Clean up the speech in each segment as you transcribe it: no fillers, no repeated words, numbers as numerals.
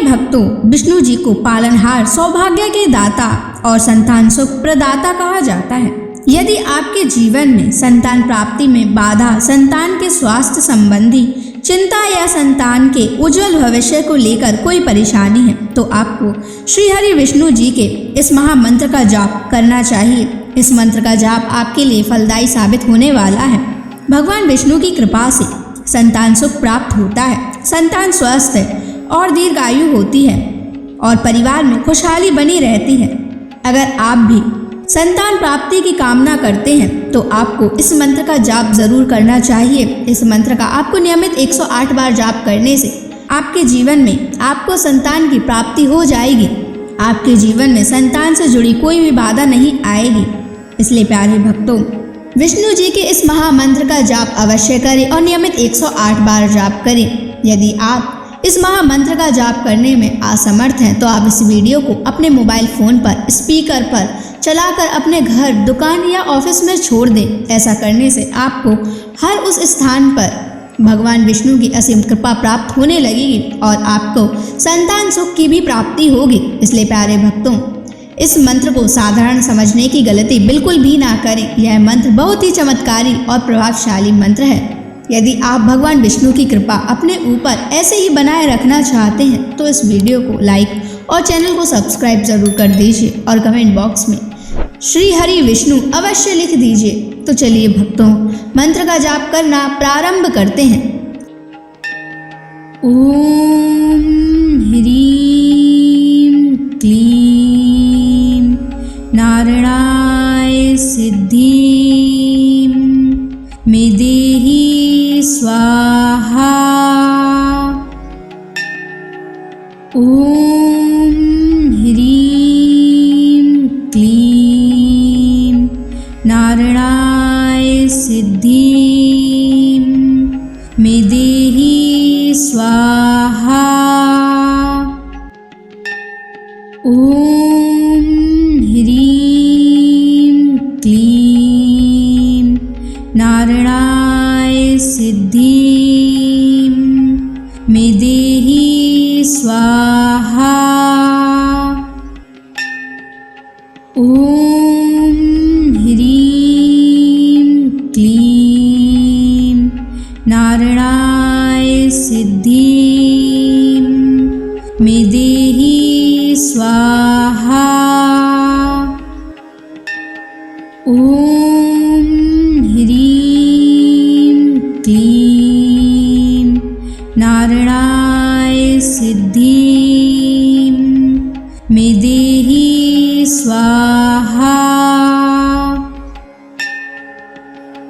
भक्तों, विष्णु जी को पालनहार, सौभाग्य के दाता और संतान सुख प्रदाता कहा जाता है। यदि आपके जीवन में संतान प्राप्ति में बाधा, संतान के स्वास्थ्य संबंधी चिंता या संतान के उज्जवल भविष्य को लेकर कोई परेशानी है, तो आपको श्री हरि विष्णु जी के इस महामंत्र का जाप करना चाहिए। इस मंत्र का जाप आपके लिए फलदायी साबित होने वाला है। भगवान विष्णु की कृपा से संतान सुख प्राप्त होता है, संतान स्वस्थ है और दीर्घायु होती है और परिवार में खुशहाली बनी रहती है। अगर आप भी संतान प्राप्ति की कामना करते हैं तो आपको इस मंत्र का जाप जरूर करना चाहिए। इस मंत्र का आपको नियमित 108 बार जाप करने से आपके जीवन में आपको संतान की प्राप्ति हो जाएगी। आपके जीवन में संतान से जुड़ी कोई भी बाधा नहीं आएगी। इसलिए प्यारे भक्तों, विष्णु जी के इस महामंत्र का जाप अवश्य करें और नियमित 108 बार जाप करें। यदि आप इस महामंत्र का जाप करने में असमर्थ हैं तो आप इस वीडियो को अपने मोबाइल फोन पर स्पीकर पर चलाकर अपने घर, दुकान या ऑफिस में छोड़ दें। ऐसा करने से आपको हर उस स्थान पर भगवान विष्णु की असीम कृपा प्राप्त होने लगेगी और आपको संतान सुख की भी प्राप्ति होगी। इसलिए प्यारे भक्तों, इस मंत्र को साधारण समझने की गलती बिल्कुल भी ना करें। यह मंत्र बहुत ही चमत्कारी और प्रभावशाली मंत्र है। यदि आप भगवान विष्णु की कृपा अपने ऊपर ऐसे ही बनाए रखना चाहते हैं तो इस वीडियो को लाइक और चैनल को सब्सक्राइब जरूर कर दीजिए और कमेंट बॉक्स में श्री हरि विष्णु अवश्य लिख दीजिए। तो चलिए भक्तों, मंत्र का जाप करना प्रारंभ करते हैं। ओम ह्रीं क्लीं नारायणाय सिद्धिं मे देहि स्वाहा। ओम ह्रीं क्लीं नारायणाय सिद्धिं मे देहि स्वाहा। ओम ह्रीं क्लीं नारायणाय सिद्धिं मे देहि स्वाहा। ओम ह्रीं क्लीं नारायणाय सिद्धिं मे देहि स्वाहा। ओम ह्रीं क्लीं नारायणाय सिद्धिं मे देहि स्वाहा।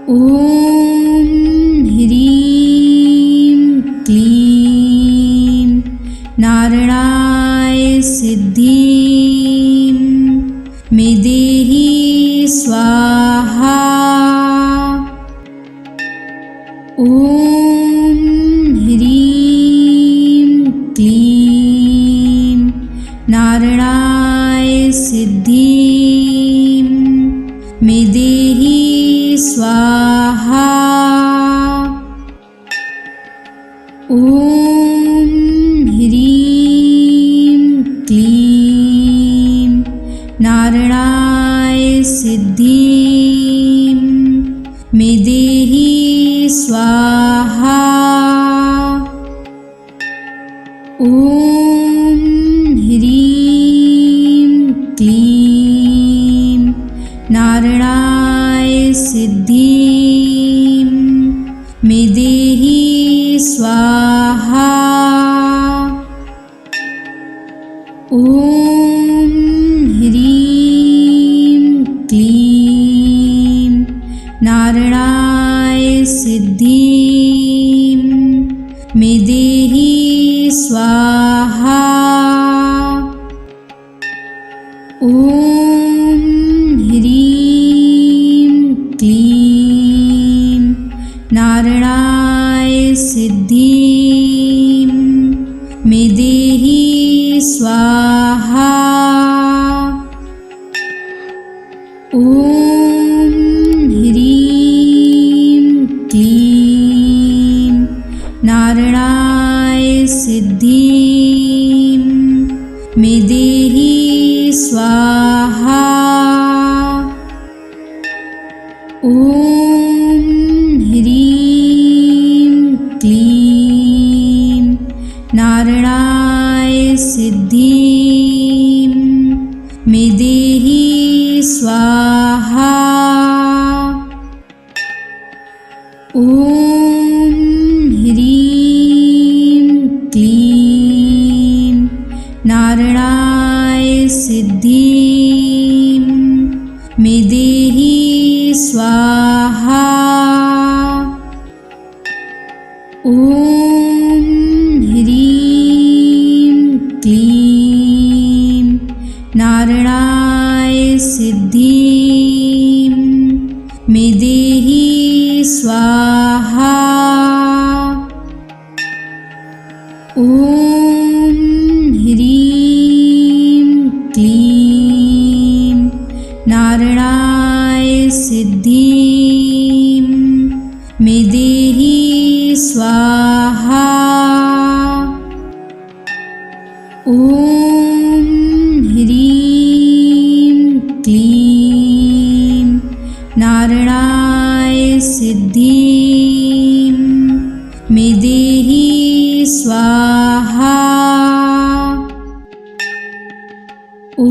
ओम ह्रीं क्लीं नारायणाय सिद्धिं मे देहि स्वाहा। ओम ह्रीं क्लीं नारायणाय सिद्धिं मे देहि स्वाहा। ओम ह्रीं क्लीं नारायणाय सिद्धिं मे देहि स्वाहा। ओम ह्रीं क्लीं नारायणाय सिद्धिं मे देहि स्वाहा। ओम ह्रीं क्लीं नारायणाय सिद्धिं मे देहि स्वाहा। ओम ह्रीं क्लीं नारायणाय सिद्धिं मे देहि स्वाहा। ओम ह्रीं क्लीं नारायणाय सिद्धिं ॐ ह्रीं क्लीं नारायणाय सिद्धिं मे देहि स्वाहा। ॐ ह्रीं क्लीं नारायणाय सिद्धिं मे देहि स्वाहा। ॐ ह्रीं क्लीं नारायणाय सिद्धिं मे देहि स्वाहा। ॐ ह्रीं क्लीं नारायणाय सिद्धिं मे देहि स्वाहा। ॐ ह्रीं क्लीं नारायणाय सिद्धिं मे देहि स्वाहा। ॐ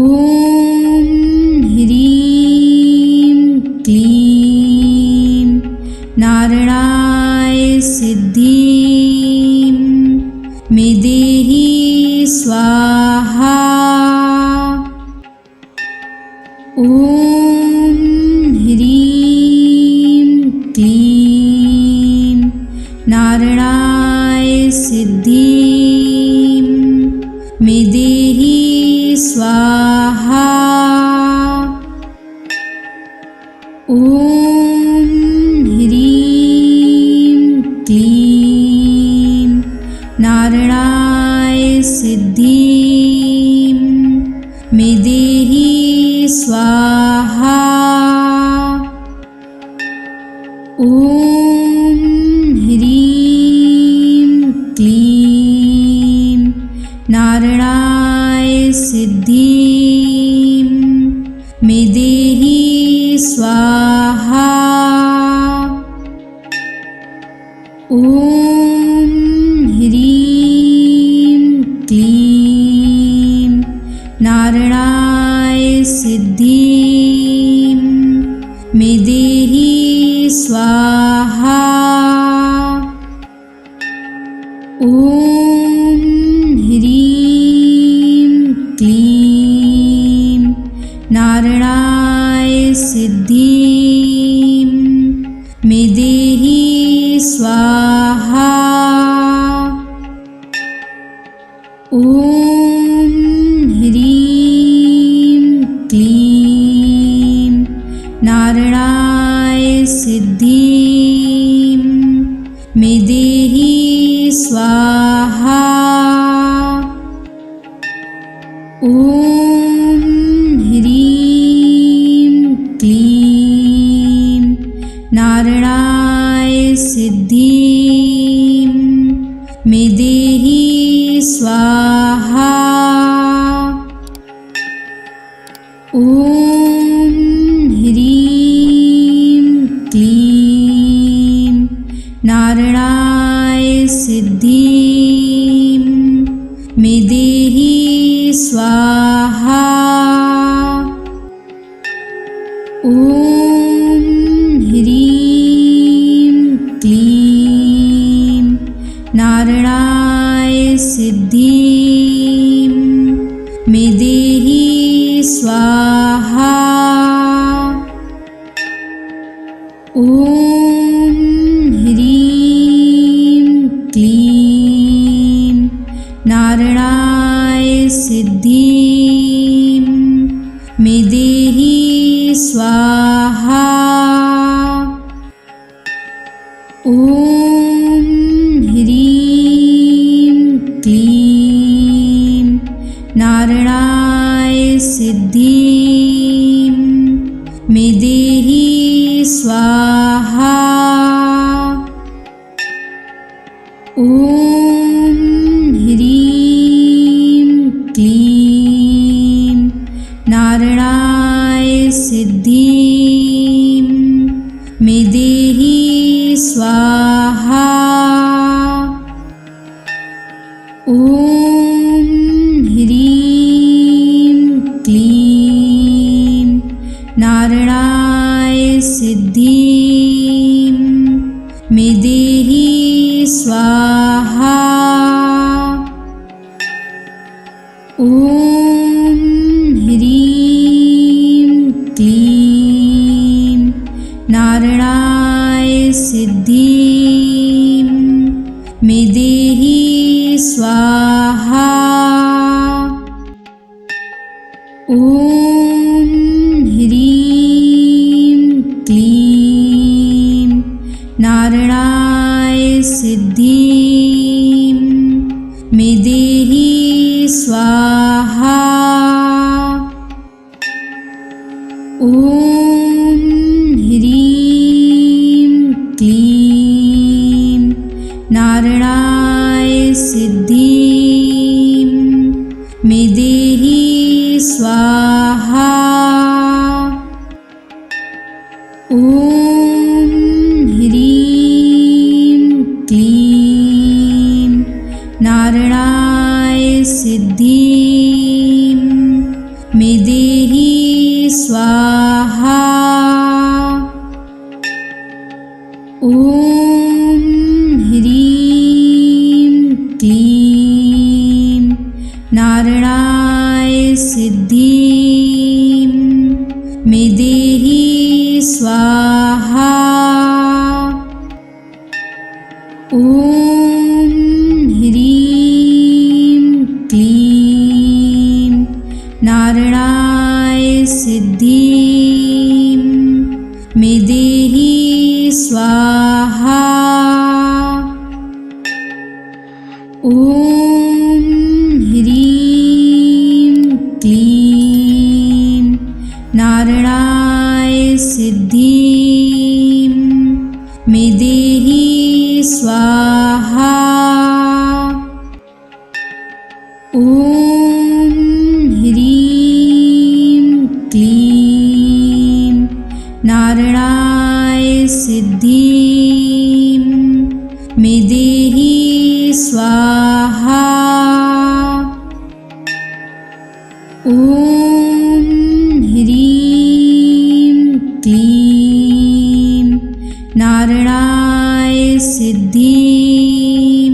ह्रीं क्लीं नारायणाय सिद्धिं मे देहि स्वाहा। ॐ ह्रीं क्लीं नारायणाय सिद्धिं मे देहि स्वाहा। ॐ ह्रीं क्लीं नारायणाय सिद्धिं मे देहि स्वाहा। ॐ ह्रीं क्लीं नारायणाय सिद्धिं मे देहि स्वाहा। ॐ ह्रीं क्लीं नारायणाय सिद्धिं मे देहि स्वाहा। ॐ ह्रीं क्लीं नारायणाय सिद्धिं मे देहि स्वाहा। ॐ ह्रीं क्लीं नारायणाय सिद्धिं मे देहि स्वाहा। ॐ ह्रीं क्लीं नारायणाय सिद्धिं मे देहि स्वाहा। ॐ ह्रीं क्लीं नारायणाय सिद्धिं मे देहि स्वाहा। ॐ ह्रीं क्लीं नारायणाय सिद्धिं मे देहि स्वाहा। ॐ ह्रीं क्लीं नारायणाय सिद्धिं मे देहि स्वाहा। ॐ ह्रीं क्लीं नारायणाय सिद्धिं मे देहि स्वाहा। ॐ ह्रीं क्लीं नारायणाय सिद्धिं स्वाहा। ॐ ह्रीं क्लीं नारायणाय सिद्धिं मे देहि स्वाहा। ॐ ह्रीं क्लीं नारायणाय सिद्धिं मे देहि स्वाहा। ॐ ह्रीं क्लीं नारायणाय सिद्धिं मे देहि स्वाहा। ॐ ह्रीं क्लीं नारायणाय सिद्धिं मे देहि स्वाहा। ॐ ह्रीं क्लीं नारायणाय सिद्धिं मे देहि स्वाहा। ॐ ह्रीं क्लीं नारायणाय सिद्धिं मे देहि स्वाहा। ॐ ह्रीं क्लीं नारायणाय सिद्धिं मे देहि स्वाहा। ॐ ह्रीं क्लीं नारायणाय सिद्धिं मे देहि स्वाहा। ॐ ह्रीं क्लीं नारायणाय सिद्धिं मे देहि स्वाहा। ॐ ह्रीं क्लीं नारायणाय सिद्धिं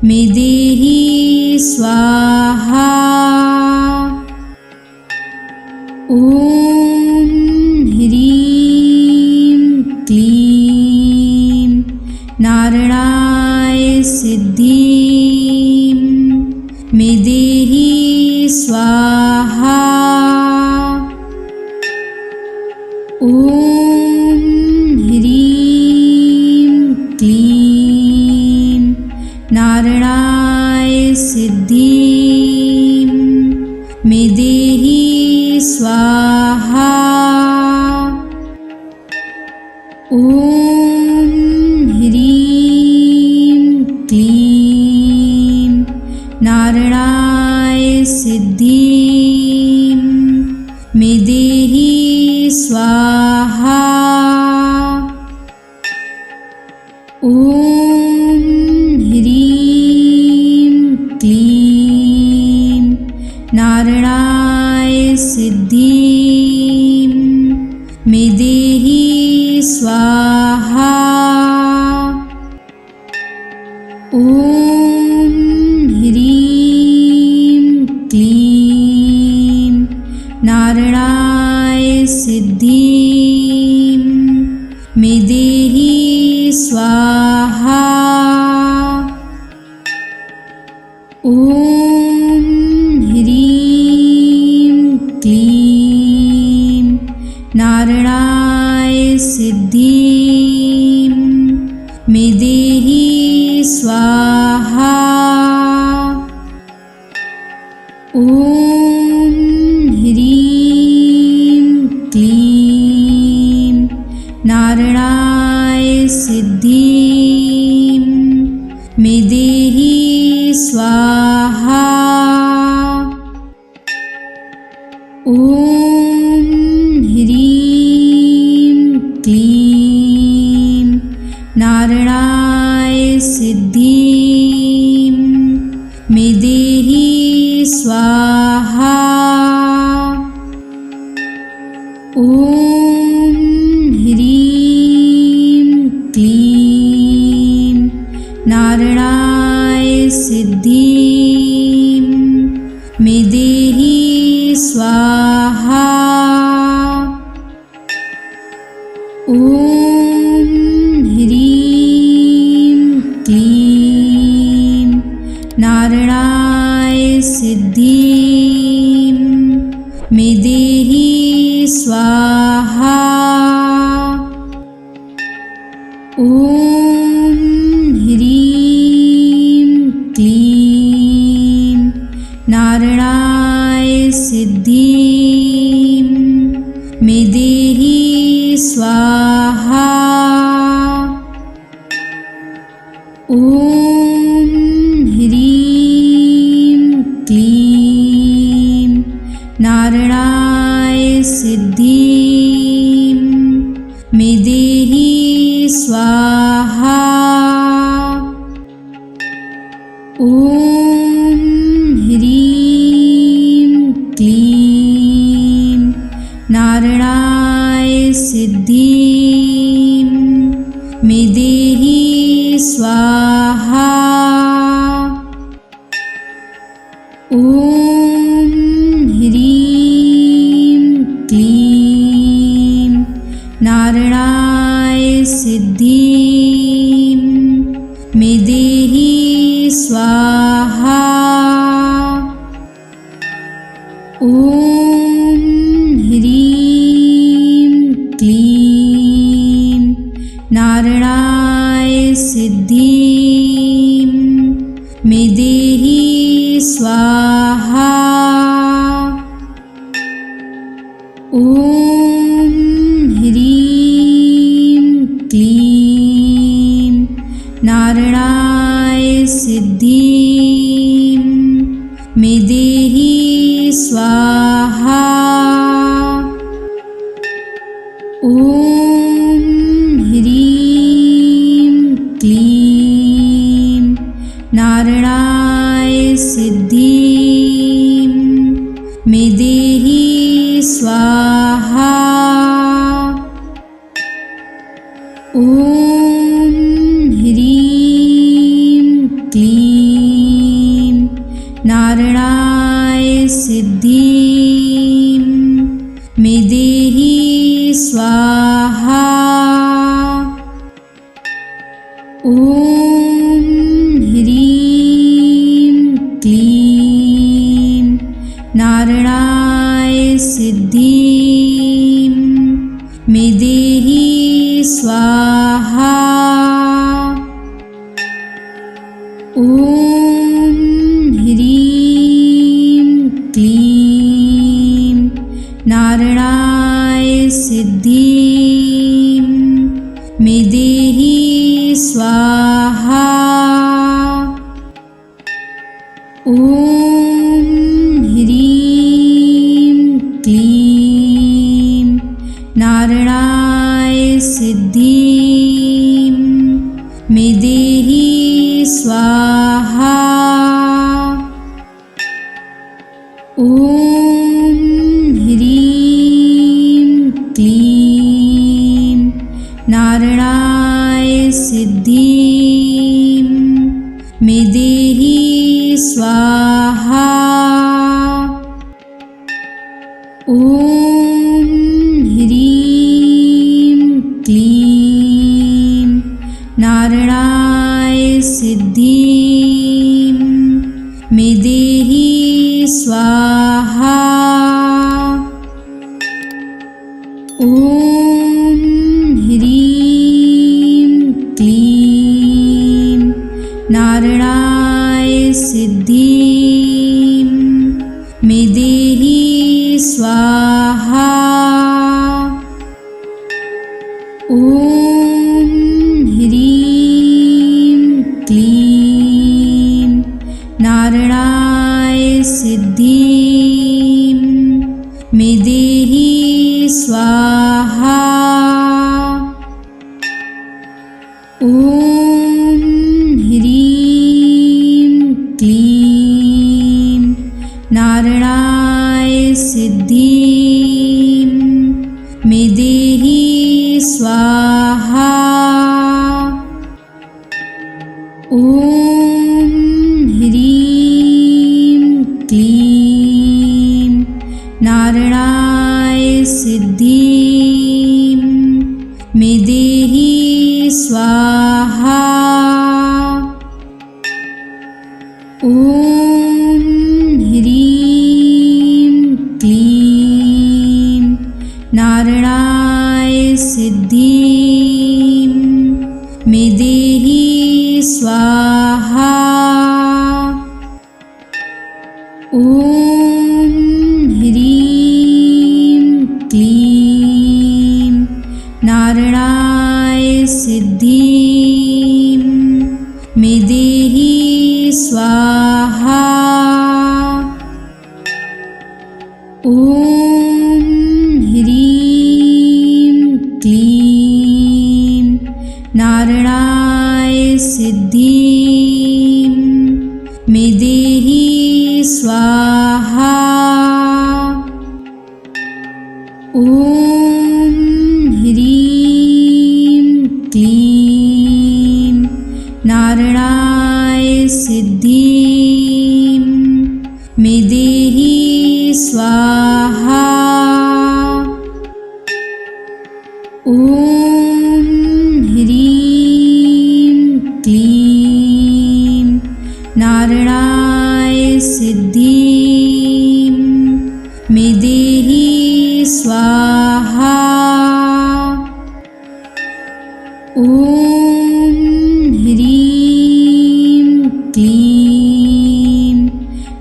मे देहि स्वाहा। ॐ ह्रीं क्लीं नारायणाय सिद्धिं मे देहि स्वाहा। ॐ ह्रीं क्लीं नारायणाय सिद्धिं मे देहि स्वाहा। ॐ ह्रीं क्लीं नारायणाय सिद्धिं मे देहि स्वाहा। ॐ ह्रीं क्लीं नारायणाय सिद्धिं मे देहि स्वाहा। ॐ ह्रीं क्लीं नारायणाय सिद्धिं मे देहि स्वाहा। ॐ ह्रीं क्लीं नारायणाय सिद्धिं मे देहि स्वाहा। ॐ ह्रीं क्लीं नारायणाय सिद्धिं मे देहि स्वाहा। ॐ ह्रीं क्लीं नारायणाय सिद्धिं मे देहि स्वाहा। ॐ ह्रीं क्लीं नारायणाय सिद्धिं मे देहि स्वाहा। ॐ ह्रीं क्लीं नारायणाय सिद्धिं मे देहि स्वाहा। ॐ ह्रीं क्लीं नारायणाय सिद्धिं मे देहि स्वाहा। ॐ ह्रीं क्लीं नारायणाय सिद्धिं मे देहि स्वाहा। ॐ ह्रीं क्लीं नारायणाय सिद्धिं मे देहि स्वाहा। ॐ ह्रीं क्लीं नारायणाय सिद्धिं मे देहि स्वाहा। ॐ ह्रीं क्लीं नारायणाय सिद्धिं मे देहि स्वाहा। ॐ ह्रीं क्लीं नारायणाय सिद्धिं मे देहि स्वाहा। ॐ ह्रीं क्लीं नारायणाय सिद्धिं मे देहि स्वाहा। ॐ ह्रीं क्लीं नारायणाय सिद्धिं मे देहि स्वाहा। ॐ ह्रीं क्लीं नारायणाय सिद्धिं मे देहि स्वाहा। ॐ ह्रीं क्लीं नारायणाय सिद्धिं मे देहि स्वाहा। ॐ ह्रीं क्लीं नारायणाय सिद्धिं मे देहि स्वाहा। ॐ ह्रीं क्लीं नारायणाय सिद्धिं मे देहि स्वाहा। ॐ ह्रीं क्लीं नारायणाय सिद्धिं मे देहि स्वाहा। ॐ ह्रीं क्लीं नारायणाय सिद्धिं मे देहि स्वाहा। ॐ ह्रीं क्लीं नारायणाय सिद्धिं मे देहि स्वाहा। ॐ ॐ ह्रीं क्लीं नारायणाय सिद्धिं मे देहि स्वाहा। ॐ ह्रीं क्लीं नारायणाय सिद्धिं मे देहि स्वाहा। ॐ ह्रीं क्लीं नारायणाय सिद्धिं मे देहि स्वाहा। ॐ ह्रीं क्लीं नारायणाय सिद्धिं मे देहि स्वाहा। ॐ ह्रीं क्लीं नारायणाय सिद्धिं मे देहि स्वाहा। ॐ ह्रीं क्लीं नारायणाय सिद्धिं मे देहि स्वाहा। ॐ ह्रीं क्लीं नारायणाय सिद्धिं मे देहि स्वाहा। ॐ ह्रीं क्लीं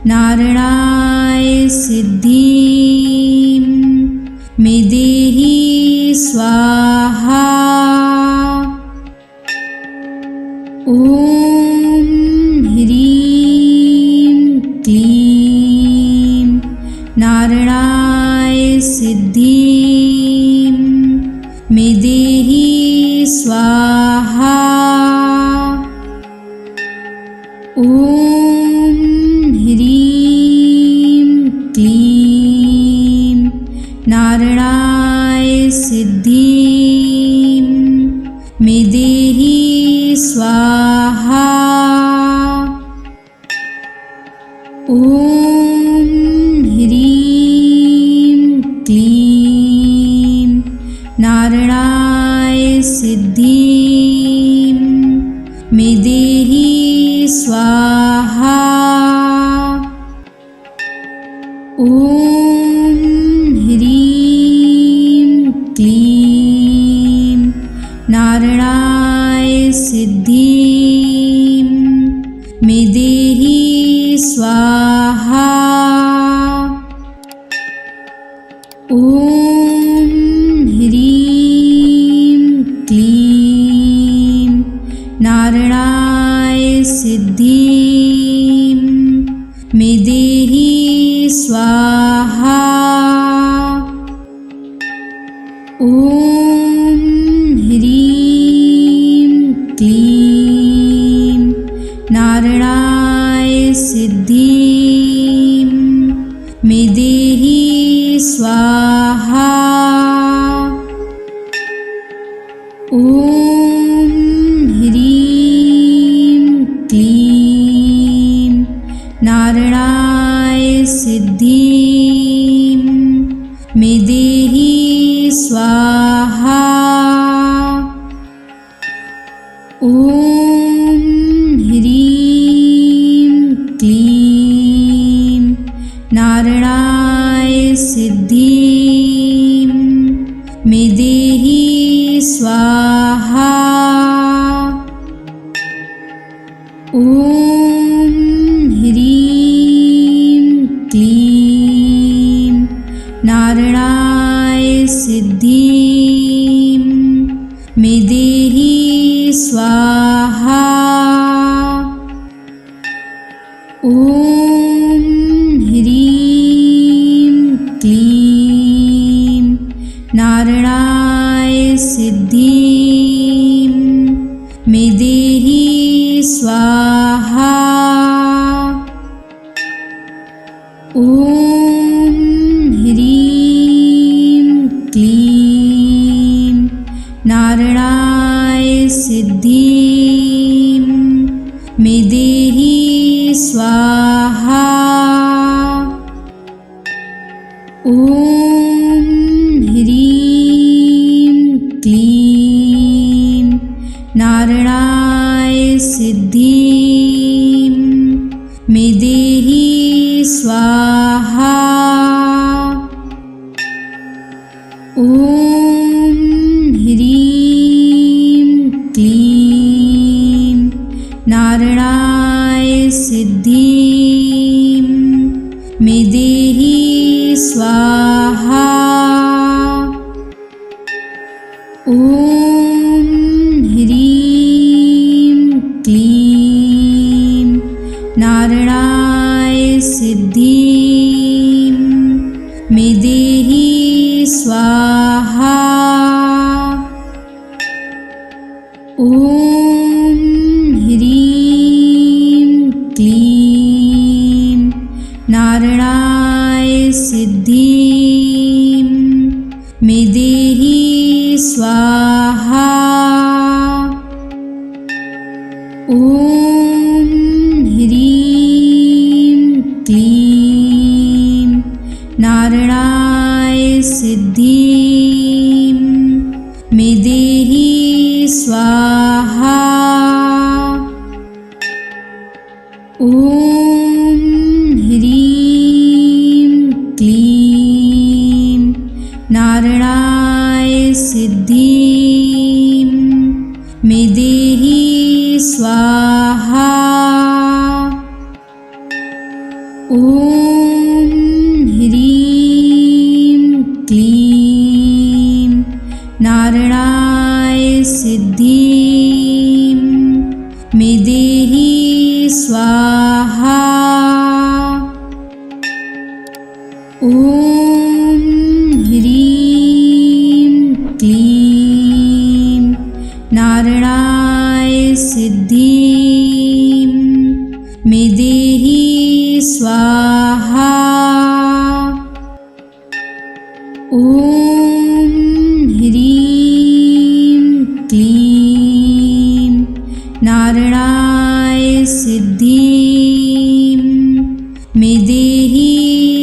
नारायणाय सिद्धिं मे देहि स्वाहा। ॐ ह्रीं क्लीं नारायणाय सिद्धिं मे देहि स्वाहा। ॐ ह्रीं क्लीं नारायणाय सिद्धिं मे देहि स्वाहा। ॐ ह्रीं क्लीं नारायणाय सिद्धिं मे देहि स्वाहा। ॐ ह्रीं क्लीं नारायणाय सिद्धिं मे देहि स्वाहा। ॐ ह्रीं क्लीं नारायणाय सिद्धिं मे देहि स्वाहा। ॐ ह्रीं क्लीं नारायणाय सिद्धिं मे देहि स्वाहा। ॐ ह्रीं क्लीं नारायणाय सिद्धिं मे देहि स्वाहा। ॐ ह्रीं क्लीं नारायणाय सिद्धिं मे देहि स्वाहा। ॐ ह्रीं क्लीं नारायणाय सिद्धिं मे देहि स्वाहा। ॐ ह्रीं क्लीं नारायणाय सिद्धिं मे स्वाहा। ॐ ह्रीं क्लीं नारायणाय सिद्धिं मे देहि स्वाहा। ॐ ह्रीं क्लीं नारायणाय सिद्धिं मे देहि स्वाहा। ॐ ह्रीं क्लीं नारायणाय सिद्धिं मे देहि स्वाहा। ॐ ह्रीं क्लीं नारायणाय सिद्धिं मे देहि स्वाहा। ॐ ह्रीं क्लीं नारायणाय सिद्धिं मे देहि स्वाहा। ॐ ह्रीं क्लीं नारायणाय सिद्धिं मे देहि स्वाहा। ॐ ह्रीं क्लीं नारायणाय सिद्धिं मे देहि स्वाहा। ॐ ह्रीं क्लीं नारायणाय सिद्धिं मे देहि स्वाहा। ॐ ह्रीं क्लीं नारायणाय सिद्धिं मे देहि स्वाहा। ॐ ह्रीं क्लीं नारायणाय सिद्धिं मे देहि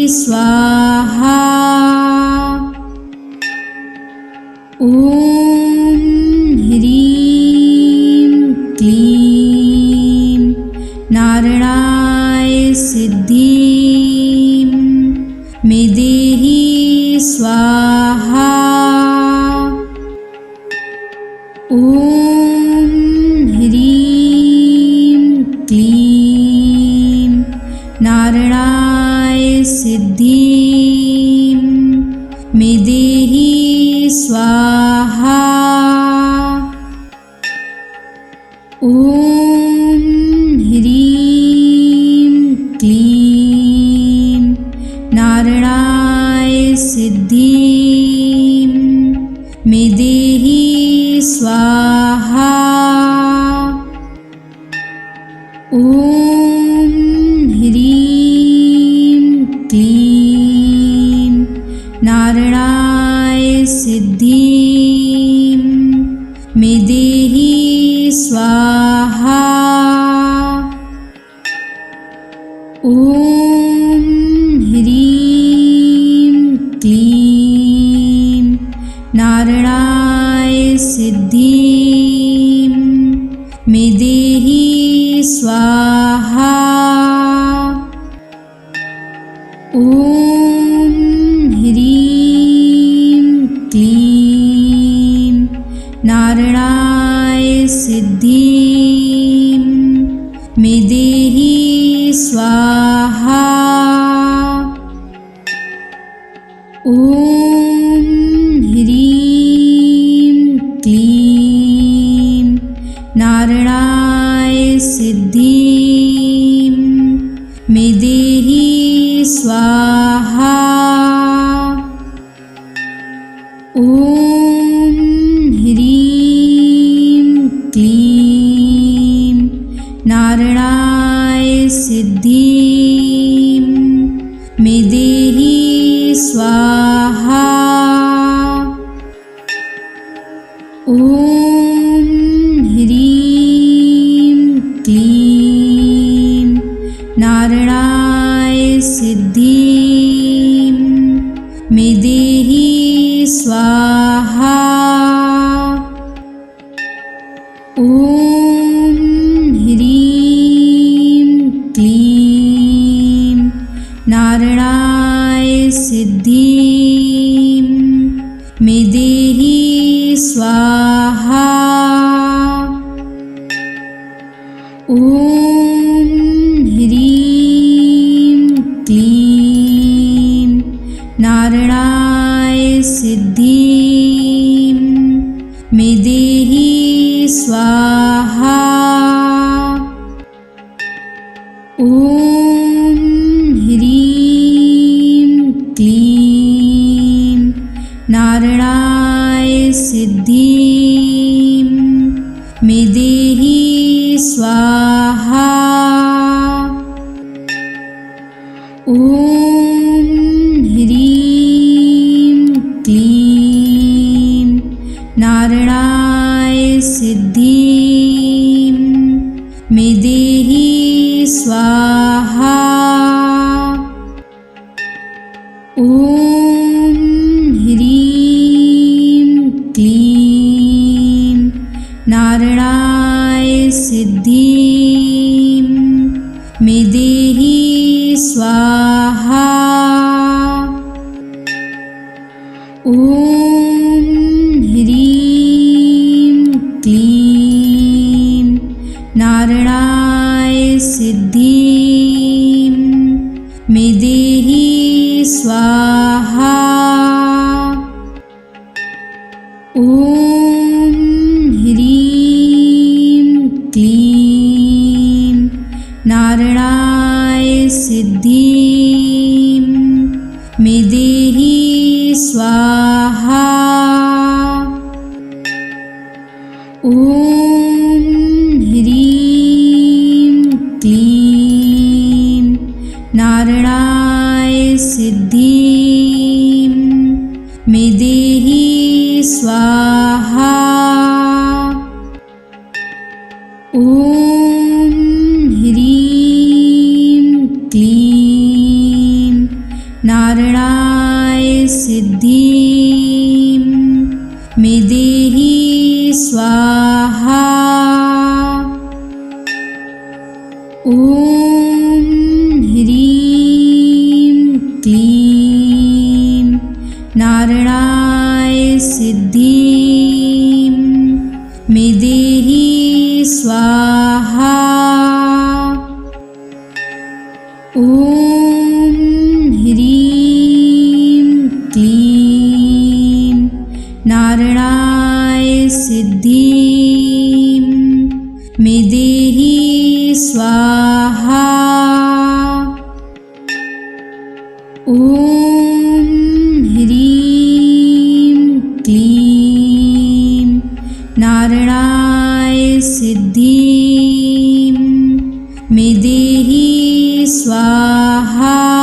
स्वाहा। ॐ ह्रीं क्लीं नारायणाय सिद्धिं मे देहि स्वाहा। ॐ ह्रीं क्लीं नारायणाय सिद्धिं मे देहि स्वाहा। ॐ ह्रीं क्लीं नारायणाय सिद्धिं मे देहि स्वाहा। ॐ ह्रीं क्लीं नारायणाय सिद्धिं मे देहि स्वाहा। ॐ ह्रीं क्लीं नारायणाय सिद्धिं मे देहि स्वाहा। ॐ ह्रीं क्लीं नारायणाय सिद्धिं मे देहि स्वाहा। ॐ ह्रीं क्लीं नारायणाय सिद्धिं मे देहि स्वाहा। ॐ ह्रीं क्लीं नारायणाय सिद्धिं मे देहि स्वाहा। ॐ ह्रीं क्लीं नारायणाय सिद्धिं मे देहि स्वाहा। ॐ ह्रीं क्लीं नारायणाय सिद्धिं मे देहि स्वाहा। ॐ ह्रीं क्लीं नारायणाय सिद्धिं मे देहि स्वाहा। ॐ ह्रीं क्लीं नारायणाय सिद्धिं मे देहि स्वाहा। ॐ ह्रीं क्लीं नारायणाय सिद्धिं मे देहि स्वाहा। ॐ ह्रीं क्लीं नारायणाय सिद्धिं मे देहि स्वाहा। ॐ ह्रीं क्लीं नारायणाय सिद्धिं मे देहि स्वाहा। ॐ ह्रीं क्लीं नारायणाय सिद्धिं मे देहि स्वाहा। ॐ ह्रीं क्लीं नारायणाय सिद्धिं मे देहि स्वाहा। ॐ ह्रीं क्लीं नारायणाय सिद्धिं मे देहि स्वाहा। ॐ ह्रीं क्लीं नारायणाय सिद्धिं मे देहि स्वाहा। ॐ ह्रीं क्लीं नारायणाय सिद्धिं मे देहि स्वाहा। ॐ ह्रीं क्लीं नारायणाय सिद्धिं मे देहि स्वाहा।